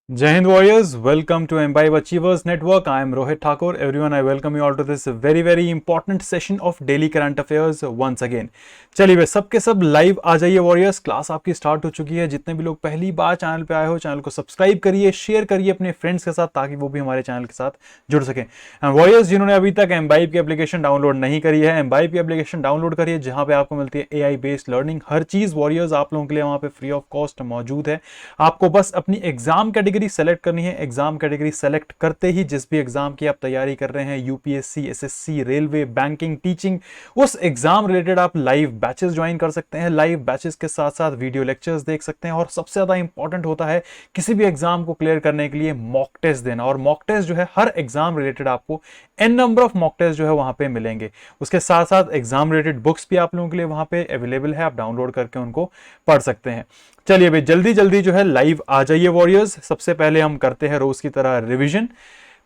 Jai Hind Warriors, welcome to Imbibe Achievers Network. I am Rohit Thakur. Everyone, I welcome you all to this very important session of Daily Current Affairs once again. चलिए वे सबके सब live आ जाइए warriors, class आपकी start हो चुकी है। जितने भी लोग पहली बार चैनल पे आए हो, चैनल को सब्सक्राइब करिए, शेयर करिए अपने फ्रेंड्स के साथ ताकि वो भी हमारे चैनल के साथ जुड़ सकें। वॉरियर्स जिन्होंने अभी तक एम्बाइब की एप्लीकेशन डाउनलोड नहीं करी है, एम्बाइब की एप्लीकेशन डाउनलोड करिए, जहां पे आपको मिलती है AI बेस्ड लर्निंग। हर चीज वॉरियर्स आप लोगों के लिए वहां पे फ्री ऑफ कॉस्ट मौजूद है। आपको बस अपनी एग्जाम कैटेगरी सेलेक्ट करनी है। एग्जाम कैटेगरी सेलेक्ट करते ही जिस भी एग्जाम की आप तैयारी कर रहे हैं, UPSC, SSC, railway, banking, teaching, उस एग्जाम रिलेटेड आप लाइव बैचेस ज्वाइन कर सकते हैं। लाइव बैचेस के साथ साथ वीडियो लेक्चर्स देख सकते हैं। और सबसे ज्यादा इंपॉर्टेंट होता है किसी भी एग्जाम को क्लियर करने के लिए मॉक टेस्ट देना। और मॉक टेस्ट जो है हर एग्जाम रिलेटेड आपको n number of mock test जो है वहां पे मिलेंगे। उसके साथ साथ एग्जाम रिलेटेड बुक्स भी आप लोगों के लिए वहां पे अवेलेबल है, आप डाउनलोड करके उनको पढ़ सकते हैं। चलिए भाई जल्दी जो है लाइव आ जाइए वॉरियर्स। सबसे पहले हम करते हैं रोज की तरह रिवीजन।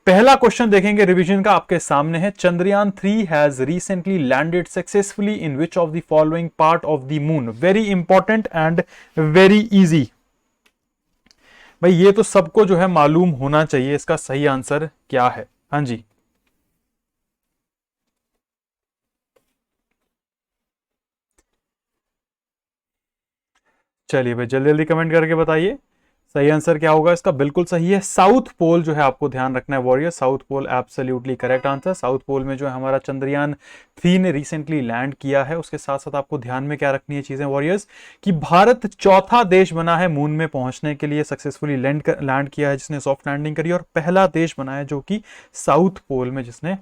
पहला क्वेश्चन देखेंगे रिवीजन का, आपके सामने है। Chandrayaan 3 has recently landed successfully in which of the following part of the moon. Very important and very easy. भाई ये तो सबको जो है मालूम होना चाहिए इसका सही आंसर क्या है। हाँ जी, चलिए भाई जल्दी कमेंट करके बताइए सही आंसर क्या होगा इसका। बिल्कुल सही है, साउथ पोल जो है आपको ध्यान रखना है warrior. South pole absolutely correct answer. South pole में जो है हमारा चंद्रयान 3 ने रिसेंटली लैंड किया है। उसके साथ साथ आपको ध्यान में क्या रखनी है चीजें वॉरियर्स, कि भारत चौथा देश बना है मून में पहुंचने के लिए, सक्सेसफुली लैंड किया है जिसने सॉफ्ट लैंडिंग करी, और पहला देश बना है जो कि साउथ पोल में जिसने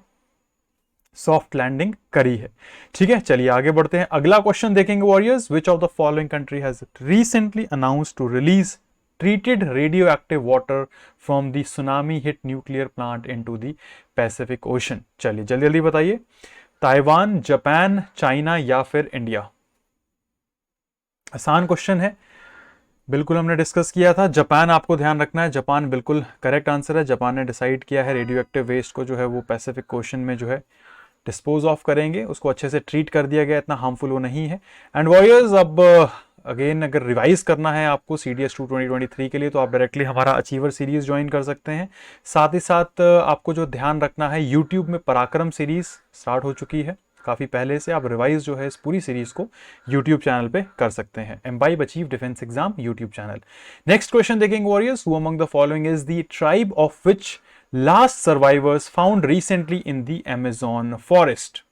सॉफ्ट लैंडिंग करी है। ठीक है, चलिए आगे बढ़ते हैं। अगला क्वेश्चन देखेंगे warriors. Which of the following country has recently announced to release treated radioactive water from the tsunami hit nuclear plant into the Pacific Ocean? चलिए जल्दी बताइए। ताइवान, जापान, चाइना या फिर इंडिया? आसान क्वेश्चन है, बिल्कुल हमने डिस्कस किया था। जापान आपको ध्यान रखना है, जापान बिल्कुल करेक्ट आंसर है। जापान ने डिसाइड किया है रेडियो एक्टिव वेस्ट को जो है वो पैसिफिक ओशन में जो है डिस्पोज ऑफ करेंगे। उसको अच्छे से ट्रीट कर दिया गया, इतना हार्मफुल वो नहीं है। एंड वॉरियर्स अब अगेन अगर रिवाइज करना है आपको CDS2 2023 के लिए तो आप डायरेक्टली हमारा अचीवर सीरीज ज्वाइन कर सकते हैं। साथ ही साथ आपको जो ध्यान रखना है, यूट्यूब में पराक्रम सीरीज स्टार्ट हो चुकी है काफी पहले से। आप रिवाइज जो है इस पूरी सीरीज को यूट्यूब चैनल पे कर सकते हैं। Embibe Achieve defence exam YouTube channel. Next question देखेंगे warriors. Who among the following is the tribe of which last survivors found recently in the Amazon forest?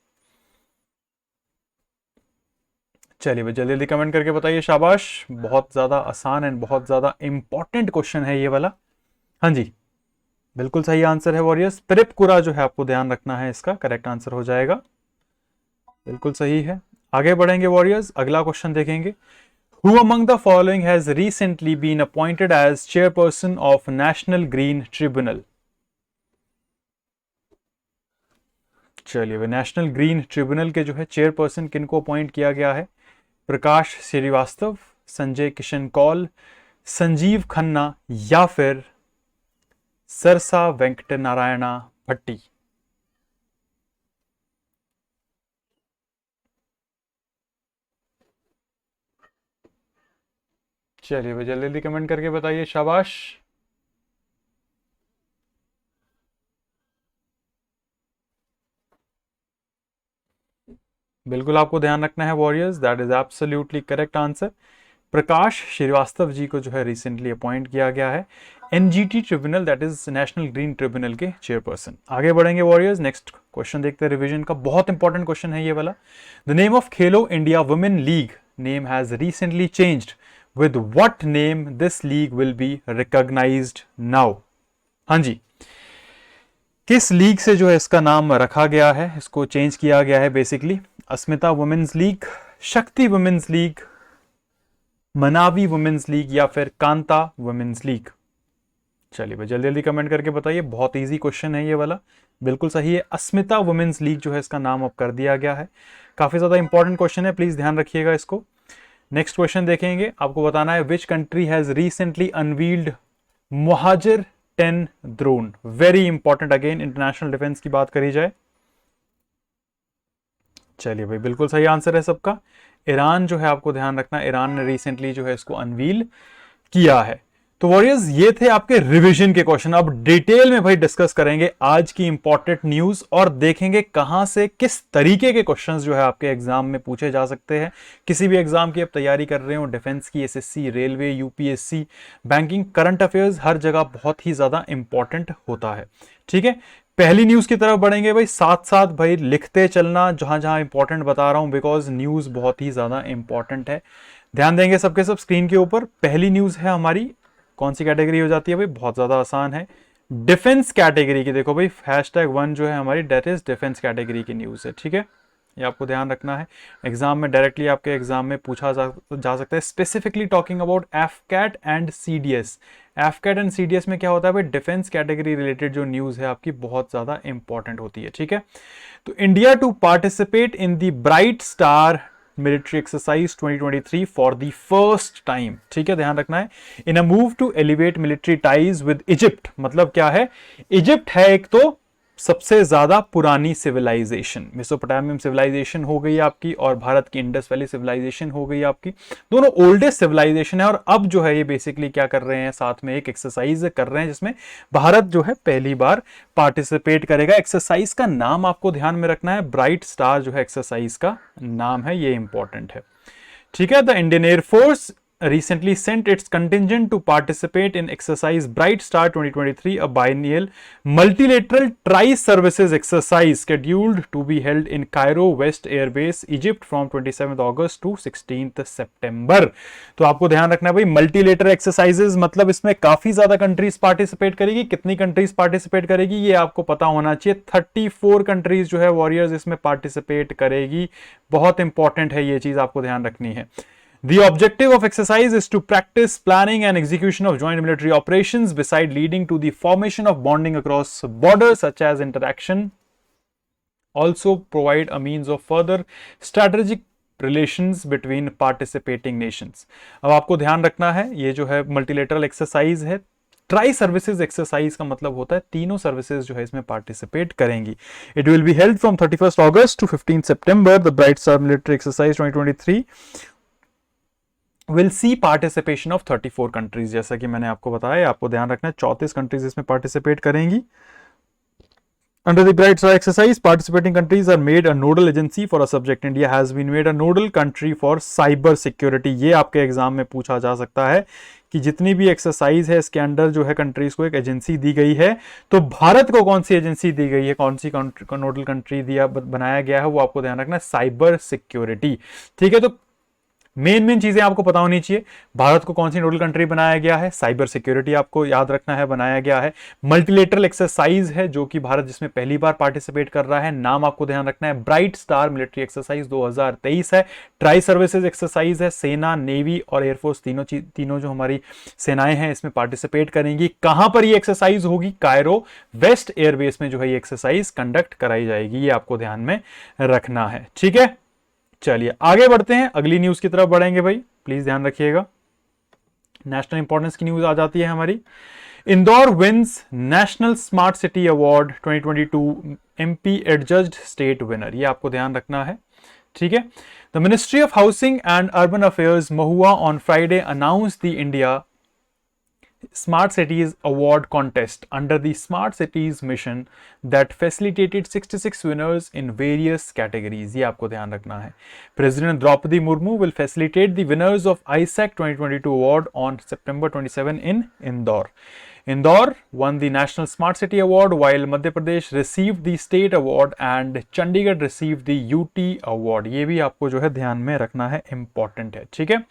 चलिए भाई जल्दी कमेंट करके बताइए, शाबाश। बहुत ज्यादा आसान एंड बहुत ज्यादा इंपॉर्टेंट क्वेश्चन है ये वाला। हाँ जी, बिल्कुल सही आंसर है वॉरियर्स। त्रिपुरा जो है आपको ध्यान रखना है, इसका करेक्ट आंसर हो जाएगा। बिल्कुल सही है। आगे बढ़ेंगे वॉरियर्स, अगला क्वेश्चन देखेंगे। Who among the following has recently been appointed as chairperson of National Green Tribunal? चलिए भाई नेशनल ग्रीन ट्रिब्यूनल के जो है चेयरपर्सन किनको अपॉइंट किया गया है? प्रकाश श्रीवास्तव, संजय किशन कौल, संजीव खन्ना या फिर सरसा वेंकट नारायणा भट्टी? चलिए भाई जल्दी कमेंट करके बताइए, शाबाश। बिल्कुल आपको ध्यान रखना है warriors, that is absolutely correct answer. Prakash Shrivastava ji को जो है रिसेंटली अपॉइंट किया गया है NGT tribunal, that is national green tribunal के चेयरपर्सन। आगे बढ़ेंगे वॉरियर्स, नेक्स्ट क्वेश्चन देखते हैं रिवीजन का। बहुत इंपॉर्टेंट क्वेश्चन है ये वाला। The name of Khelo India women league name has recently changed, with what name this league will be recognised now? हाँ जी, किस लीग से जो है इसका नाम रखा गया है, इसको चेंज किया गया है बेसिकली? अस्मिता वुमेन्स लीग, शक्ति वुमेन्स लीग, मनावी वुमेन्स लीग या फिर कांता वुमेन्स लीग? चलिए भाई जल्दी जल्दी कमेंट करके बताइए, बहुत इजी क्वेश्चन है ये वाला, बिल्कुल सही है। अस्मिता वुमेन्स लीग जो है इसका नाम अब कर दिया गया है। काफी ज्यादा इंपॉर्टेंट क्वेश्चन है, प्लीज ध्यान रखिएगा इसको। नेक्स्ट क्वेश्चन देखेंगे, आपको बताना है which country has recently unveiled मुहाजिर 10 drone. Very important, again international defence की बात करी जाए। चलिए भाई बिल्कुल सही आंसर है सबका। ईरान जो है, आपको ध्यान रखना, ईरान ने रिसेंटली जो है इसको अनवील किया है। तो वॉरियर्स ये थे आपके रिवीजन के क्वेश्चन। अब डिटेल में भाई डिस्कस करेंगे आज की इंपॉर्टेंट न्यूज और देखेंगे कहां से किस तरीके के क्वेश्चंस जो है आपके एग्जाम में पूछे जा सकते हैं। किसी भी एग्जाम की आप तैयारी कर रहे हो, डिफेंस की, SSC, railway, UPSC, banking, current affairs, हर जगह बहुत ही ज्यादा इंपॉर्टेंट होता है। ठीक है, पहली न्यूज की तरफ बढ़ेंगे भाई, साथ साथ भाई लिखते चलना जहां जहां इंपॉर्टेंट बता रहा हूं, बिकॉज न्यूज बहुत ही ज्यादा इंपॉर्टेंट है। ध्यान देंगे सबके सब स्क्रीन के ऊपर। पहली न्यूज है हमारी, कौन सी कैटेगरी हो जाती है भाई, बहुत ज्यादा आसान है, डिफेंस कैटेगरी की। देखो भाई #1 जो है हमारी, डेट इज डिफेंस कैटेगरी की न्यूज है। ठीक है, ये आपको ध्यान रखना है, एग्जाम में डायरेक्टली आपके एग्जाम में पूछा जा सकता है। Specifically talking about AFCAT and CDS. AFCAT and CDS में क्या होता है भाई, डिफेंस कैटेगरी रिलेटेड जो न्यूज है आपकी बहुत ज्यादा इंपॉर्टेंट होती है। ठीक है, तो India to participate in the bright star military exercise 2023 for the first time. ठीक है, ध्यान रखना है, in a move to elevate military ties with Egypt. मतलब क्या है, इजिप्ट है एक तो सबसे ज्यादा पुरानी सिविलाइजेशन, मेसोपोटामियम सिविलाइजेशन हो गई आपकी, और भारत की इंडस वैली सिविलाइजेशन हो गई आपकी, दोनों ओल्डेस्ट सिविलाइजेशन है। और अब जो है ये बेसिकली क्या कर रहे हैं, साथ में एक एक्सरसाइज कर रहे हैं जिसमें भारत जो है पहली बार पार्टिसिपेट करेगा। एक्सरसाइज का नाम आपको ध्यान में रखना है, ब्राइट स्टार जो है एक्सरसाइज का नाम है, ये इंपॉर्टेंट है। ठीक है, the Indian air force recently sent its contingent to participate in exercise Bright Star 2023, a biennial multilateral tri-services exercise scheduled to be held in Cairo West Air Base, Egypt from 27th August to 16th September। तो आपको ध्यान रखना है भाई, multilateral exercises मतलब इसमें काफी ज्यादा कंट्रीज पार्टिसिपेट करेगी। कितनी कंट्रीज पार्टिसिपेट करेगी ये आपको पता होना चाहिए। 34 कंट्रीज जो है वॉरियर्स इसमें पार्टिसिपेट करेगी। बहुत इंपॉर्टेंट है, ये चीज आपको ध्यान रखनी है। The objective of exercise is to practice planning and execution of joint military operations, beside leading to the formation of bonding across borders such as interaction. Also provide a means of further strategic relations between participating nations. अब आपको ध्यान रखना है, ये जो है multilateral exercise है। Tri services exercise का मतलब होता है तीनों सर्विसेज जो है इसमें पार्टिसिपेट करेंगी। It will be held from 31st August to 15th September. The Bright Star Military Exercise 2023 will see participation of 34 countries. जैसा कि मैंने आपको बताया, आपको ध्यान रखना है 34 कंट्रीज इसमें पार्टिसिपेट करेंगी। Under the Bright Star exercise, participating countries are made a nodal agency for a subject. India has been made a nodal country for cyber security. ये आपके एग्जाम में पूछा जा सकता है कि जितनी भी एक्सरसाइज है इसके अंडर जो है कंट्रीज को एक एजेंसी दी गई है, तो भारत को कौन सी एजेंसी दी गई है, कौन सी नोडल कंट्री दिया बनाया गया है, वो आपको ध्यान रखना है, साइबर सिक्योरिटी। ठीक है, तो मेन चीजें आपको पता होनी चाहिए। भारत को कौन सी नोडल कंट्री बनाया गया है, साइबर सिक्योरिटी आपको याद रखना है, बनाया गया है। मल्टीलेटरल एक्सरसाइज है जो कि भारत जिसमें पहली बार पार्टिसिपेट कर रहा है, नाम आपको ध्यान रखना है, ब्राइट स्टार मिलिट्री एक्सरसाइज 2023 है। ट्राई सर्विसेज एक्सरसाइज है, सेना, नेवी और एयरफोर्स तीनों जो हमारी सेनाएं हैं इसमें पार्टिसिपेट करेंगी। कहां पर ये एक्सरसाइज होगी, कायरो वेस्ट एयरबेस में जो है ये एक्सरसाइज कंडक्ट कराई जाएगी, ये आपको ध्यान में रखना है। ठीक है, चलिए आगे बढ़ते हैं, अगली न्यूज की तरफ बढ़ेंगे भाई, प्लीज ध्यान रखिएगा। नेशनल इंपॉर्टेंस की न्यूज आ जाती है हमारी। Indore wins national smart city award 2022, MP adjudged state winner, ये आपको ध्यान रखना है। ठीक है, the ministry of housing and urban affairs महुआ on Friday announce the India Smart Cities Award contest under the Smart Cities mission that facilitated 66 winners in various categories. ये आपको ध्यान रखना है। President Draupadi Murmu will facilitate the winners of ISAC 2022 award on September 27 in Indore. Indore won the National Smart City Award while Madhya Pradesh received the State Award and Chandigarh received the UT Award. ये भी आपको जो है ध्यान में रखना है, important है। ठीक है,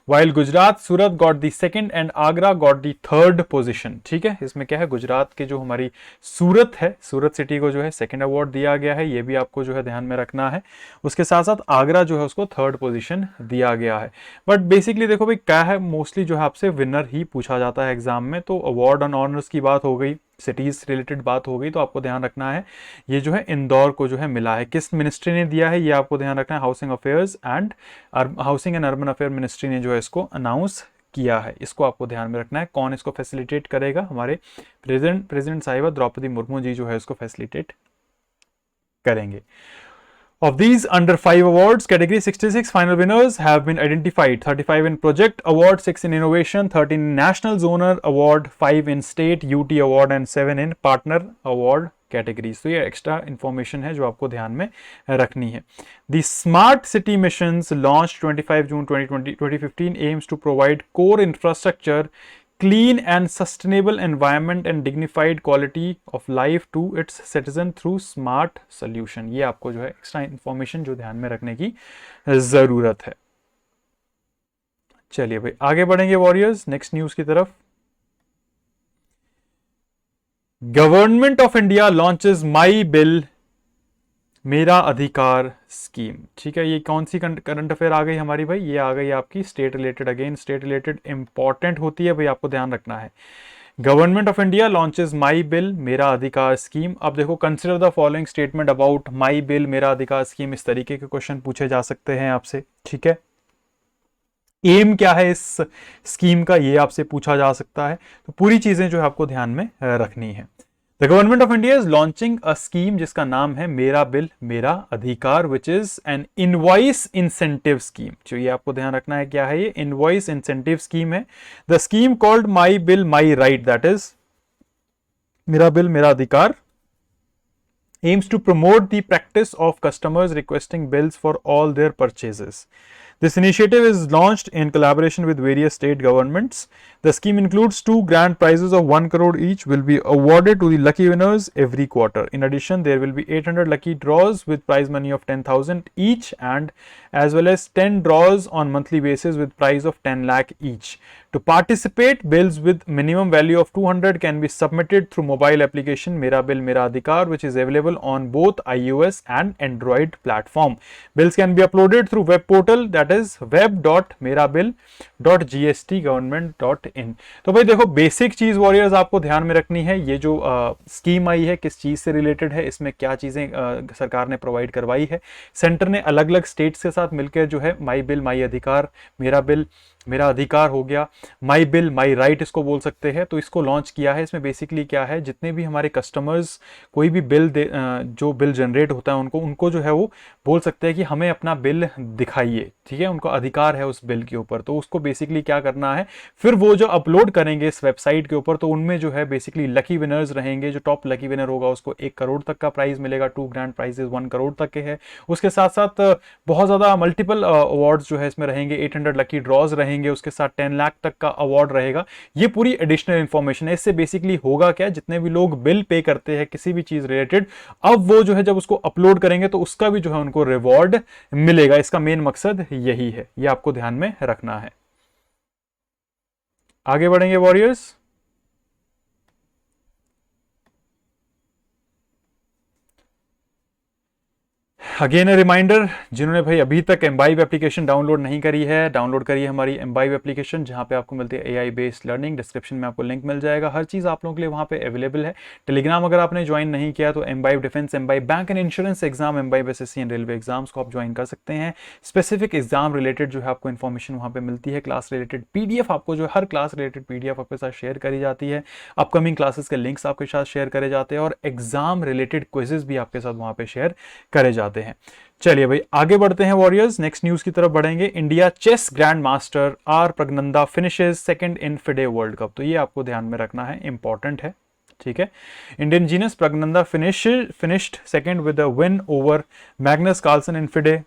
while Gujarat Surat got the second and Agra got the third position. ठीक है, इसमें क्या है, गुजरात के जो हमारी सूरत है, सूरत सिटी को जो है सेकंड अवार्ड दिया गया है, ये भी आपको जो है ध्यान में रखना है। उसके साथ साथ आगरा जो है उसको थर्ड पोजीशन दिया गया है। बट बेसिकली देखो भाई क्या है, मोस्टली जो है आपसे विनर ही पूछा जाता है एग्जाम में, तो अवार्ड ऑन ऑनर्स की बात हो गई, सिटीज रिलेटेड बात हो गई, तो आपको ध्यान रखना है ये जो है इंदौर को जो है मिला है। किस मिनिस्ट्री ने दिया है ये आपको ध्यान रखना है, housing and urban affair ministry ने जो है इसको अनाउंस किया है। इसको आपको ध्यान में रखना है। कौन इसको फैसिलिटेट करेगा, हमारे प्रेसिडेंट साहिबा द्रौपदी मुर्मू जी जो है इसको फैसिलिटेट करेंगे। Of these under 5 awards, category 66 final winners have been identified. 35 in project award, 6 in innovation, 13 in national zoner award, 5 in state UT award and 7 in partner award categories. तो ये extra information है जो आपको ध्यान में रखनी है। The Smart City Missions launched 25 June 2015 aims to provide core infrastructure, clean and sustainable environment and dignified quality of life to its citizen through smart solution। ये आपको जो है एक्स्ट्रा इंफॉर्मेशन जो ध्यान में रखने की जरूरत है। चलिए भाई आगे बढ़ेंगे वॉरियर्स नेक्स्ट न्यूज की तरफ। Government of India launches my bill मेरा अधिकार स्कीम। ठीक है, ये कौन सी करंट अफेयर आ गई हमारी भाई, ये आ गई आपकी state related. Again state related important होती है भाई, आपको ध्यान रखना है। Government of India launches my bill मेरा अधिकार स्कीम। अब देखो, consider the following statement about my bill मेरा अधिकार स्कीम। इस तरीके के क्वेश्चन पूछे जा सकते हैं आपसे। ठीक है, एम क्या है इस स्कीम का, ये आपसे पूछा जा सकता है। तो पूरी चीजें जो है आपको ध्यान में रखनी है। The government of India is launching a scheme जिसका नाम है मेरा बिल मेरा अधिकार, which is an invoice incentive scheme. जो ये आपको ध्यान रखना है, क्या है ये, इनवॉइस इंसेंटिव स्कीम है। The scheme called my bill my right, that is मेरा बिल मेरा अधिकार, aims to promote the practice of customers requesting bills for all their purchases. This initiative is launched in collaboration with various state governments. The scheme includes 2 grand prizes of 1 crore each will be awarded to the lucky winners every quarter. In addition, there will be 800 lucky draws with prize money of 10,000 each, and as well as 10 draws on monthly basis with prize of 10 lakh each. To participate, bills with minimum value of 200 can be submitted through mobile application Mera Bill Mera Adhikar, which is available on both iOS and Android platform. Bills can be uploaded through web portal, that is web.merabill.gstgovernment.in। तो भाई देखो, basic चीज warriors आपको ध्यान में रखनी है। ये जो स्कीम आई है किस चीज से रिलेटेड है, इसमें क्या चीजें सरकार ने प्रोवाइड करवाई है। सेंटर ने अलग अलग स्टेट्स के साथ मिलकर जो है माई बिल माई अधिकार, मेरा बिल मेरा अधिकार हो गया, माई बिल माई राइट इसको बोल सकते हैं, तो इसको लॉन्च किया है। इसमें बेसिकली क्या है, जितने भी हमारे कस्टमर्स कोई भी बिल जो बिल जनरेट होता है उनको जो है वो बोल सकते हैं कि हमें अपना बिल दिखाइए। ठीक है, उनको अधिकार है उस बिल के ऊपर। तो उसको बेसिकली क्या करना है, फिर वो जो अपलोड करेंगे इस वेबसाइट के ऊपर, तो उनमें जो है बेसिकली लकी विनर्स रहेंगे। जो टॉप लकी विनर होगा उसको 1 करोड़ तक का प्राइज मिलेगा, 2 ग्रैंड प्राइजेस 1 करोड़ तक के हैं। उसके साथ साथ बहुत ज्यादा मल्टीपल अवार्ड्स जो है इसमें रहेंगे, 800 लकी ड्रॉज रहेंगे, उसके साथ 10 लाख तक का अवार्ड रहेगा। ये पूरी एडिशनल इंफॉर्मेशन है। इससे बेसिकली होगा क्या, जितने भी लोग बिल पे करते हैं किसी भी चीज रिलेटेड, अब वो जो है जब उसको अपलोड करेंगे तो उसका भी जो है उनको रिवॉर्ड मिलेगा। इसका मेन मकसद यही है, ये आपको ध्यान में रखना है। आगे बढ़ेंगे वॉरियर्स। अगेन अ रिमाइंडर, जिन्होंने भाई अभी तक एम्बाइब एप्लीकेशन डाउनलोड नहीं करी है, डाउनलोड करिए हमारी एम्बाइब एप्लीकेशन, जहां पे आपको मिलती है एआई बेस्ड लर्निंग। डिस्क्रिप्शन में आपको लिंक मिल जाएगा, हर चीज़ आप लोगों के लिए वहां पे अवेलेबल है। टेलीग्राम अगर आपने ज्वाइन नहीं किया तो imbibe defence, imbibe bank and insurance exam, imbibe SSC and railway exams को आप ज्वाइन कर सकते हैं। स्पेसिफिक एग्जाम रिलेटेड जो है आपको इन्फॉर्मेशन वहां पर मिलती है। क्लास रिलेटेड पीडीएफ आपको जो हर क्लास रिलेटेड पीडीएफ आपके साथ शेयर करी जाती है। अपकमिंग क्लासेस के लिंक्स आपके साथ शेयर करे जाते हैं और एग्जाम रिलेटेड क्विजेस भी आपके साथ वहां पे शेयर करे जाते हैं। चलिए भाई आगे बढ़ते हैं वॉरियर्स, नेक्स्ट न्यूज की तरफ बढ़ेंगे। India chess grand master R Praggnanandhaa finishes second in FIDE world cup. तो ये आपको ध्यान में रखना है, इंपॉर्टेंट है। ठीक है, Indian genius Praggnanandhaa finished second with a win over Magnus Carlsen in FIDE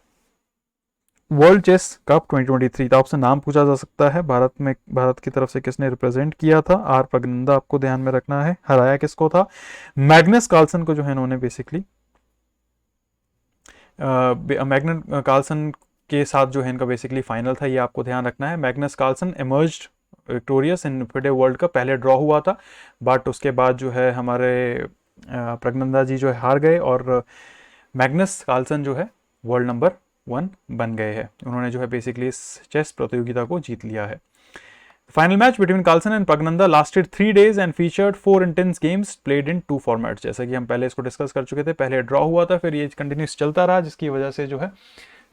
world chess cup 2023। तो आपसे नाम पूछा जा सकता है, भारत की तरफ से किसने रिप्रेजेंट किया था। आर प्रगनंदा आपको ध्यान में रखना है। हराया किसको था, मैग्नस कार्लसन को जो है इन्होंने बेसिकली मैग्नस कार्लसन के साथ जो है इनका बेसिकली फाइनल था, ये आपको ध्यान रखना है। मैग्नस कार्लसन इमर्ज्ड विक्टोरियस इन फिडे वर्ल्ड कप, पहले ड्रॉ हुआ था बट उसके बाद जो है हमारे प्रज्ञानंदा जी जो है हार गए और मैग्नस कार्लसन जो है वर्ल्ड नंबर 1 बन गए हैं। उन्होंने जो है बेसिकली इस चेस प्रतियोगिता को जीत लिया है। Final match between Carlsen and Praggnanandhaa lasted 3 days and featured 4 intense games played in 2 formats. जैसा कि हम पहले इसको डिस्कस कर चुके थे, पहले ड्रॉ हुआ था, फिर ये कंटिन्यूस चलता रहा, जिसकी वजह से जो है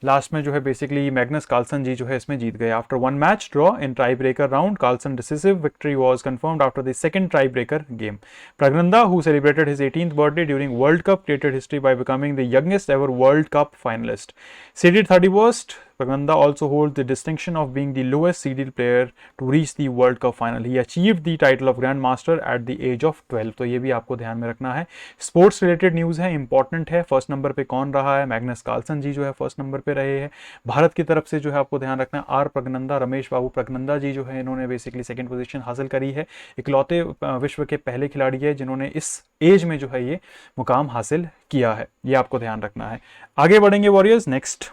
लास्ट में जो है बेसिकली मैग्नस कार्लसन जी जो है इसमें जीत गए। After 1 match draw in tie breaker round, Carlsen decisive victory was confirmed after the second tie breaker game. Praggnanandhaa, who celebrated his 18th birthday during World Cup, created history by becoming the youngest ever World Cup finalist. Seeded 31st, Pragnanda also holds the distinction of being the lowest seeded player to reach the World Cup final. He achieved the title of Grandmaster at the age of 12. तो ये भी आपको ध्यान में रखना है। Sports related news है, important है। फर्स्ट नंबर पे कौन रहा है? मैग्नस कार्लसन जी जो है फर्स्ट नंबर पे रहे हैं। भारत की तरफ से जो है आपको ध्यान रखना है आर प्रज्ञानंदा, रमेश बाबू प्रज्ञानंदा जी जो है इन्होंने बेसिकली सेकंड पोजीशन हासिल करी है। इकलौते विश्व के पहले खिलाड़ी है जिन्होंने इस एज में जो है ये मुकाम हासिल किया है, ये आपको ध्यान रखना है। आगे बढ़ेंगे वॉरियर्स नेक्स्ट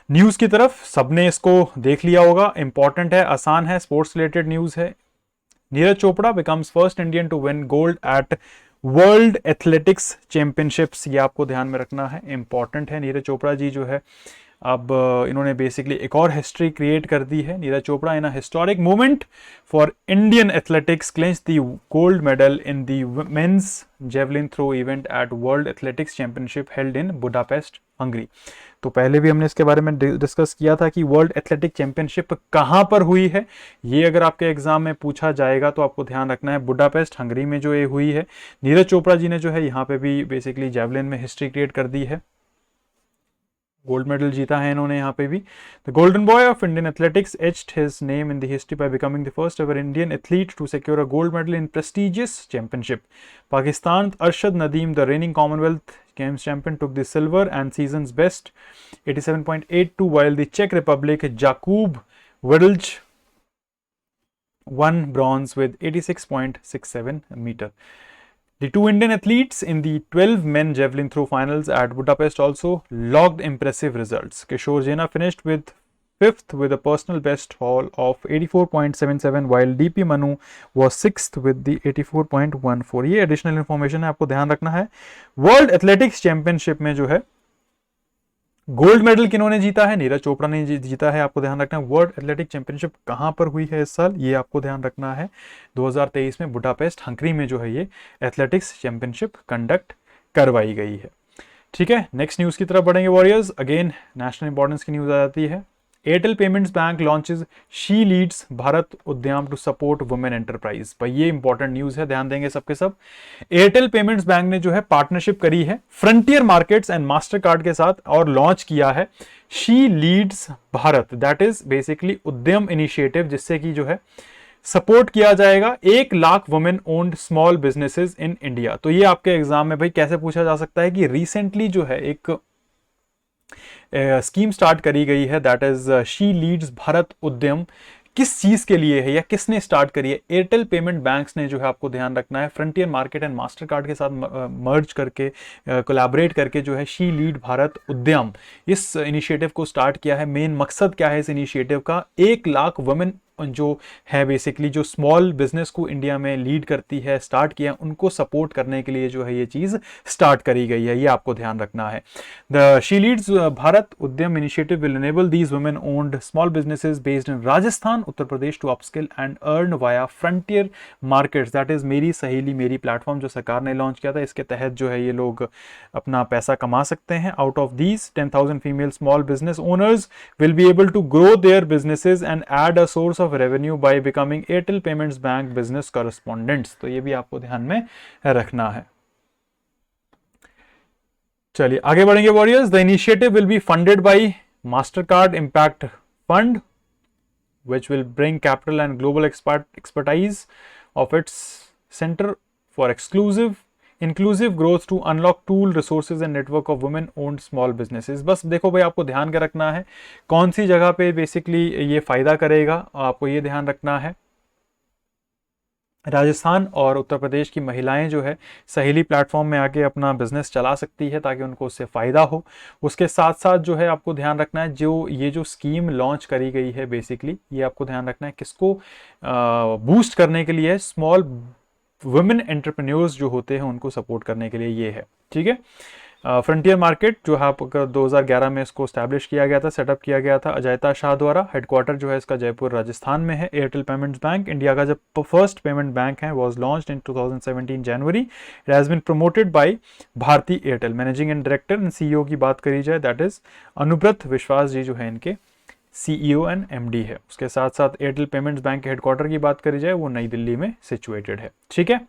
न्यूज की तरफ। सबने इसको देख लिया होगा, इंपॉर्टेंट है, आसान है, स्पोर्ट्स रिलेटेड न्यूज है। Neeraj Chopra becomes first Indian to win gold at world athletics championships, ये आपको ध्यान में रखना है, इंपॉर्टेंट है। नीरज चोपड़ा जी जो है अब इन्होंने बेसिकली एक और हिस्ट्री क्रिएट कर दी है। Neeraj Chopra in a historic moment for Indian athletics clinch the gold medal in the men's javelin throw event at world athletics championship held in Budapest, Hungary. तो पहले भी हमने इसके बारे में डिस्कस किया था कि वर्ल्ड एथलेटिक चैंपियनशिप कहाँ पर हुई है। ये अगर आपके एग्जाम में पूछा जाएगा तो आपको ध्यान रखना है बुडापेस्ट, हंगरी में जो ये हुई है। नीरज चोपड़ा जी ने जो है यहाँ पे भी बेसिकली जेवलिन में हिस्ट्री क्रिएट कर दी है, गोल्ड मेडल जीता है इन्होंने यहाँ पे भी। The golden boy of Indian athletics etched his name in the history by becoming the first ever Indian athlete to secure a gold medal in prestigious championship. Pakistan Arshad Nadeem, the reigning commonwealth games champion, took the silver and season's best 87.82, while the Czech Republic Jakub Vedlj won bronze with 86.67 meter. The two Indian athletes in the 12 men javelin throw finals at Budapest also logged impressive results. Kishore Jena finished with 5th with a personal best haul of 84.77, while DP Manu was 6th with the 84.14. ये additional information है, आपको ध्यान रखना है। World athletics championship में जो है gold medal किन्होंने जीता है? नीरज चोपड़ा ने जीता है, आपको ध्यान रखना है। वर्ल्ड एथलेटिक चैंपियनशिप कहां पर हुई है इस साल, ये आपको ध्यान रखना है। 2023 में बुडापेस्ट, हंगरी में जो है ये एथलेटिक्स चैंपियनशिप कंडक्ट करवाई गई है। ठीक है, नेक्स्ट न्यूज की तरफ बढ़ेंगे वॉरियर्स। अगेन नेशनल इंपॉर्टेंस की न्यूज आ जाती है। Airtel payments bank launches she leads Bharat Udyam to support women enterprise. भाई ये इंपॉर्टेंट न्यूज है, ध्यान देंगे सबके सब। एयरटेल पेमेंट्स बैंक ने जो है पार्टनरशिप करी है frontier markets and Mastercard के साथ और लॉन्च किया है she leads Bharat, that is basically Udyam initiative, जिससे कि जो है सपोर्ट किया जाएगा 1 lakh women owned small businesses in India. तो ये आपके एग्जाम में भाई कैसे पूछा जा सकता है कि रिसेंटली जो है एक स्कीम स्टार्ट करी गई है, that is she leads Bharat Udyam, किस चीज के लिए है या किसने स्टार्ट करी है? एयरटेल पेमेंट बैंक्स ने जो है आपको ध्यान रखना है frontier market and Mastercard के साथ मर्ज करके कोलैबोरेट करके जो है शी लीड भारत उद्यम इस इनिशिएटिव को स्टार्ट किया है। मेन मकसद क्या है इस इनिशिएटिव का? 1 लाख वुमेन जो है बेसिकली जो स्मॉल बिजनेस को इंडिया में लीड करती है, स्टार्ट किया, उनको सपोर्ट करने के लिए जो है ये चीज स्टार्ट करी गई है, ये आपको ध्यान रखना है। The she leads Bharat Udyam initiative will enable these women owned small businesses based in Rajasthan, Uttar Pradesh to upskill and earn via frontier markets, that is मेरी सहेली मेरी प्लेटफॉर्म जो सरकार ने लॉन्च किया था। इसके तहत जो है ये लोग अपना पैसा कमा सकते हैं। Out of these 10,000 female small business owners will be able to grow their businesses and add a source of revenue by becoming Airtel payments bank business correspondents. तो ये भी आपको ध्यान में रखना है। चलिए आगे बढ़ेंगे warriors. The initiative will be funded by master card impact fund which will bring capital and global expertise of its center for inclusive growth to unlock tool resources and network of women owned small businesses। बस देखो भाई आपको ध्यान क्या रखना है, कौन सी जगह पे बेसिकली ये फायदा करेगा, आपको ये ध्यान रखना है। राजस्थान और उत्तर प्रदेश की महिलाएं जो है सहेली प्लेटफॉर्म में आके अपना बिजनेस चला सकती है ताकि उनको उससे फ़ायदा हो। उसके साथ साथ जो है आपको ध्यान रखना है, जो ये जो स्कीम लॉन्च करी गई है बेसिकली, ये आपको ध्यान रखना है किसको बूस्ट करने के लिए, स्मॉल वुमेन एंटरप्रेन्योर्स जो होते हैं उनको सपोर्ट करने के लिए ये है। ठीक है। फ्रंटियर मार्केट जो है आपका 2011 में इसको स्टैब्लिश किया गया था, सेटअप किया गया था अजयता शाह द्वारा। हेडक्वार्टर जो है इसका जयपुर राजस्थान में है। एयरटेल पेमेंट्स बैंक इंडिया का जब फर्स्ट पेमेंट बैंक है, was launched in 2017 January. It has been promoted by Bharti Airtel. Managing and director and CEO की बात करी जाए, दैट इज अनुब्रत विश्वास जी जो है इनके सीईओ एंड एमडी है। उसके साथ साथ एयरटेल पेमेंट्स बैंक के हेडक्वार्टर की बात करी जाए, वो नई दिल्ली में सिचुएटेड है। ठीक है,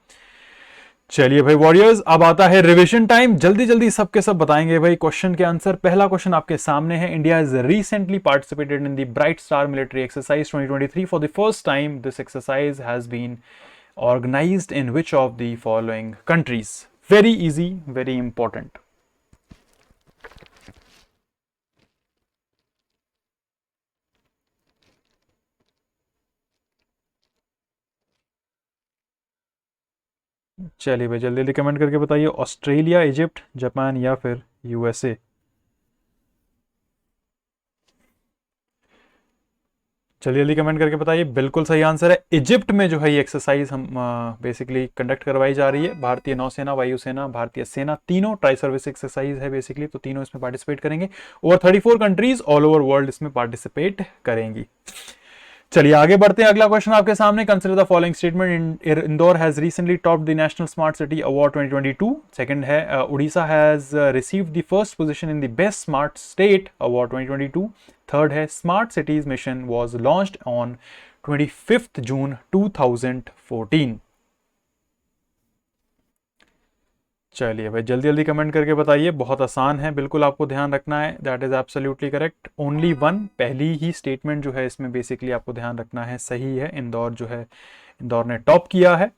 चलिए भाई वॉरियर्स, अब आता है रिवीजन टाइम। जल्दी जल्दी सबके सब बताएंगे भाई क्वेश्चन के आंसर। पहला क्वेश्चन आपके सामने है। India is recently participated in the bright star military exercise 2023 for the first time. This exercise has been organised in which of the following countries? Very easy, very important. चलिए भाई जल्दी जल्दी comment करके बताइए। Australia, Egypt, Japan या फिर USA? चलिए जल्दी कमेंट करके बताइए। बिल्कुल सही आंसर है, इजिप्ट में जो है ये एक्सरसाइज हम बेसिकली कंडक्ट करवाई जा रही है। भारतीय नौसेना, वायुसेना, भारतीय सेना, तीनों ट्राई सर्विस एक्सरसाइज है बेसिकली, तो तीनों इसमें पार्टिसिपेट करेंगे। Over 34 countries all over world इसमें पार्टिसिपेट करेंगी। चलिए आगे बढ़ते हैं। अगला क्वेश्चन आपके सामने। Consider the following statement. Indore has recently topped the national smart city award 2022। Second है Odisha has received the first position in the best smart state award 2022। Third है smart cities mission was launched on 25 जून 2014। चलिए भाई जल्दी जल्दी comment करके बताइए। बहुत आसान है, बिल्कुल आपको ध्यान रखना है। That is absolutely correct. Only one, पहली ही स्टेटमेंट जो है इसमें बेसिकली आपको ध्यान रखना है सही है। इंदौर जो है, इंदौर ने टॉप किया है।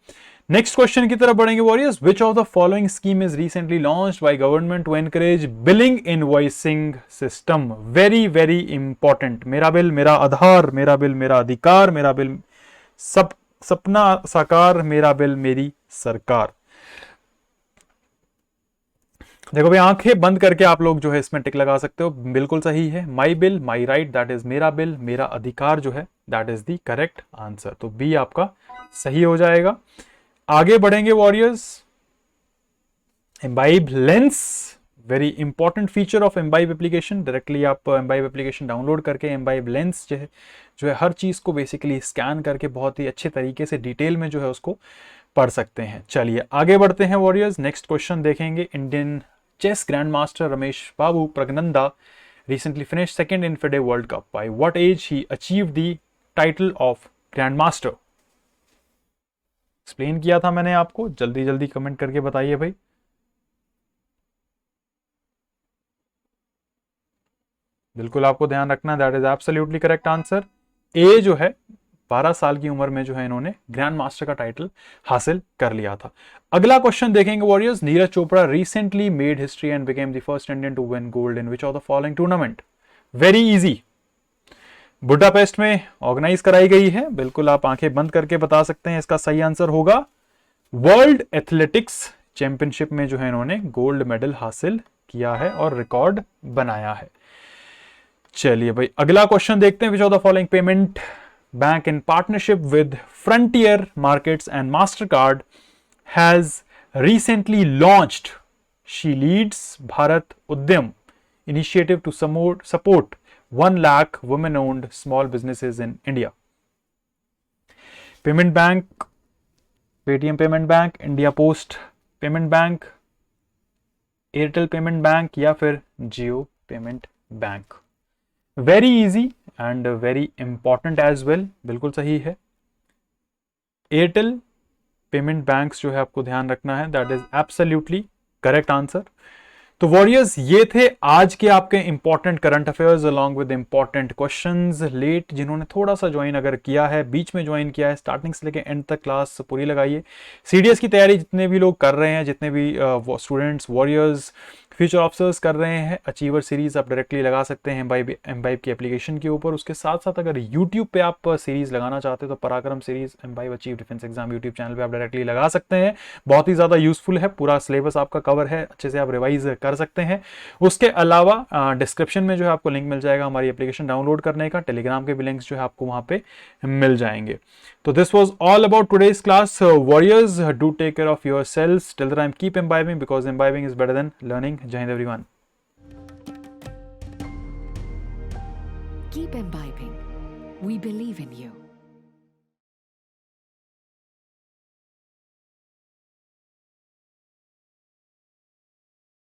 नेक्स्ट क्वेश्चन की तरफ बढ़ेंगे warriors. Which of the following scheme is recently launched by government to encourage billing invoicing system? Very very important. मेरा बिल मेरा आधार, मेरा बिल मेरा अधिकार, मेरा बिल सब सपना साकार, मेरा बिल मेरी सरकार। देखो भाई आंखें बंद करके आप लोग जो है इसमें टिक लगा सकते हो। बिल्कुल सही है। My bill my right, that is मेरा बिल मेरा अधिकार जो है, that is the correct answer. तो बी आपका सही हो जाएगा। आगे बढ़ेंगे warriors. Imbibe lens, very important feature of imbibe application. Directly आप एम्बाइब एप्लीकेशन डाउनलोड करके एम्बाइब लेंस जो है हर चीज को बेसिकली स्कैन करके बहुत ही अच्छे तरीके से डिटेल में जो है उसको पढ़ सकते हैं। चलिए आगे बढ़ते हैं वॉरियर्स। नेक्स्ट क्वेश्चन देखेंगे। Indian chess grandmaster Ramesh Babu Pragnanda recently finished second in FIDE World Cup. By what age he achieved the title of grandmaster? Explain किया था मैंने आपको। जल्दी जल्दी कमेंट करके बताइए भाई। बिल्कुल आपको ध्यान रखना है, that is absolutely correct answer. A जो है 12 साल की उम्र में जो है इन्होंने ग्रैंड मास्टर का टाइटल हासिल कर लिया था। अगला क्वेश्चन देखेंगे warriors. Neeraj Chopra recently made history and became the first Indian to win gold in which of the following tournament? Very easy, Budapest में ऑर्गेनाइज कराई गई है। बिल्कुल आप आंखें बंद करके बता सकते हैं। इसका सही आंसर होगा वर्ल्ड एथलेटिक्स चैंपियनशिप में जो है इन्होंने गोल्ड मेडल हासिल किया है और रिकॉर्ड बनाया है। चलिए भाई अगला क्वेश्चन देखते हैं। विच of the following payment bank in partnership with Frontier Markets and MasterCard has recently launched She Leads Bharat Udyam initiative to support 1 lakh women-owned small businesses in India? Payment Bank, Paytm Payment Bank, India Post Payment Bank, Airtel Payment Bank या फिर Jio Payment Bank? Very easy and very important as well. बिल्कुल सही है, Airtel payment banks जो है आपको ध्यान रखना है, that is absolutely correct answer. तो वॉरियर्स ये थे आज के आपके important current affairs along with important questions. लेट जिन्होंने थोड़ा सा ज्वाइन अगर किया है, बीच में ज्वाइन किया है, स्टार्टिंग से लेकर एंड तक क्लास पूरी लगाइए। सीडीएस की तैयारी जितने भी लोग कर रहे हैं, जितने भी स्टूडेंट्स वॉरियर्स फ्यूचर ऑफिसर्स कर रहे हैं अचीवर सीरीज, आप डायरेक्टली लगा सकते हैं एम्बाइब की एप्लीकेशन के ऊपर। उसके साथ साथ अगर यूट्यूब पे आप सीरीज लगाना चाहते हैं तो पराक्रम series imbibe Achieve defence exam YouTube channel पे आप डायरेक्टली लगा सकते हैं। बहुत ही ज़्यादा यूजफुल है, पूरा सिलेबस आपका कवर है, अच्छे से आप रिवाइज कर सकते हैं। उसके अलावा डिस्क्रिप्शन में जो है आपको लिंक मिल जाएगा हमारी एप्लीकेशन डाउनलोड करने का, टेलीग्राम के भी लिंक्स जो है आपको वहाँ पे मिल जाएंगे। तो this was all about today's class warriors, do take care of yourselves, till the time keep imbibing because imbibing is better than learning. Jai Hind everyone. Keep imbibing. We believe in you.